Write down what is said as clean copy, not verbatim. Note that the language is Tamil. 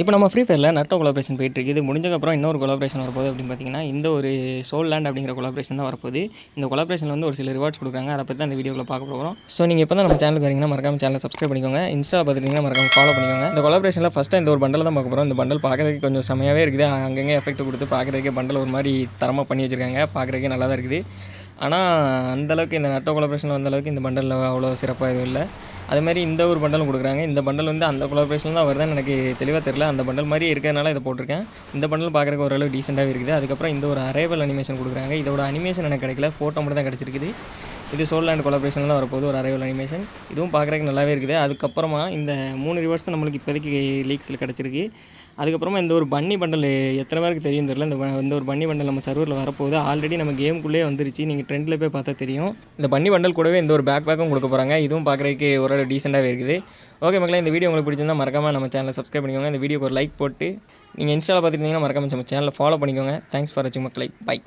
இப்போ நம்ம ஃப்ரீ ஃபயரில் நட்டோ கொலாபரேஷன் போயிட்டுருக்கு. இது முடிஞ்சக்கப்புறம் இன்னொரு கொலாபரேஷன் வரப்போகுது அப்படின்னு பார்த்தீங்கன்னா, இந்த ஒரு சோல் லேண்ட் அப்படிங்கிற கொலாபரேஷன் தான் வரப்போகுது. இந்த கொலாபரேஷனில் வந்து ஒரு சில ரிவார்ட்ஸ் கொடுக்குறாங்க. அதை பற்றி தான் இந்த வீடியோவில் பார்க்க போகிறோம். ஸோ நீங்கள் இப்போ தான் நம்ம சேனலுக்கு வரீங்கன்னா மறக்காம சேனலை சப்ஸ்கிரைப் பண்ணிக்கோங்க. இன்ஸ்டா பார்த்துட்டிங்கன்னா மறக்காம ஃபாலோ பண்ணிக்கோங்க. இந்த கொலாபரேஷனில் ஃபஸ்ட்டு இந்த ஒரு பண்டல் தான் பார்க்க போகிறோம். இந்த பண்டல் பார்க்குறதுக்கு கொஞ்சம் செமையாகவே இருக்குது. அங்கங்கே எஃபெக்ட் கொடுத்து பார்க்குறதுக்கே பண்டல் ஒரு மாதிரி தரமாக பண்ணி வச்சுருக்காங்க. பார்க்குறதுக்கே நல்லா தான் இருக்குது. ஆனால் அந்தளவுக்கு இந்த நட்டோ கொலாபரேஷனில் வந்தளவுக்கு இந்த பண்டலில் அவ்வளோ சிறப்பாக எதுவும் இல்லை. அதுமாதிரி இந்த ஒரு பண்டலும் கொடுக்குறாங்க. இந்த பண்டல் வந்து அந்த கொலாபரேஷன் தான் வருதுன்னு எனக்கு தெளிவாக தெரியல. அந்த பண்டல் மாதிரி இருக்கிறதுனால இதை போட்டிருக்கேன். இந்த பண்டல் பார்க்குறக்கு ஓரளவு டீசெண்டாகவே இருக்குது. அதுக்கப்புறம் இந்த ஒரு அரைவல் அனிமேஷன் கொடுக்குறாங்க. இதோட அனிமேஷன் எனக்கு கிடைக்கல, ஃபோட்டோ மட்டும் தான் கிடச்சிருக்குது. இது சோல் லேண்ட் கொலாபரேஷனில் தான் வரப்போகுது ஒரு அரைவல் அனிமேஷன். இதுவும் பார்க்குறக்கு நல்லாவே இருக்குது. அதுக்கப்புறமா இந்த 3 ரிவார்ட்ஸ் தான் நம்மளுக்கு இப்போதைக்கு லீக்ஸில் கிடச்சிருக்கு. அதுக்கப்புறமா இந்த ஒரு பன்னி பண்டல் எத்தனை பேருக்கு தெரியும் தெரியல. இந்த ஒரு பன்னி பண்டல் நம்ம சர்வரில் வரப்போகுது. ஆல்ரெடி நம்ம கேமுக்குள்ளே வந்துருச்சு. நீங்கள் ட்ரெண்டில் போய் பார்த்தா தெரியும். இந்த பன்னி பண்டல் கூடவே இந்த ஒரு பேக்கும் கொடுக்க போகிறாங்க. இதுவும் பார்க்குறதுக்கு ஓரளவு டீசெண்டாகவே இருக்குது. ஓகே மக்களே, இந்த வீடியோ உங்களுக்கு பிடிச்சிருந்தா மறக்காமல் நம்ம சேனலை சப்ஸ்கிரைப் பண்ணிக்கோங்க. இந்த வீடியோக்கு ஒரு லைக் போட்டு நீங்கள் இன்ஸ்டாவில் பார்த்துருந்தீங்கன்னா மறக்காமல் நம்ம சேனலை ஃபாலோ பண்ணிக்கோங்க. தேங்க்ஸ் ஃபார் வாட்சிங் மக்களே. பை.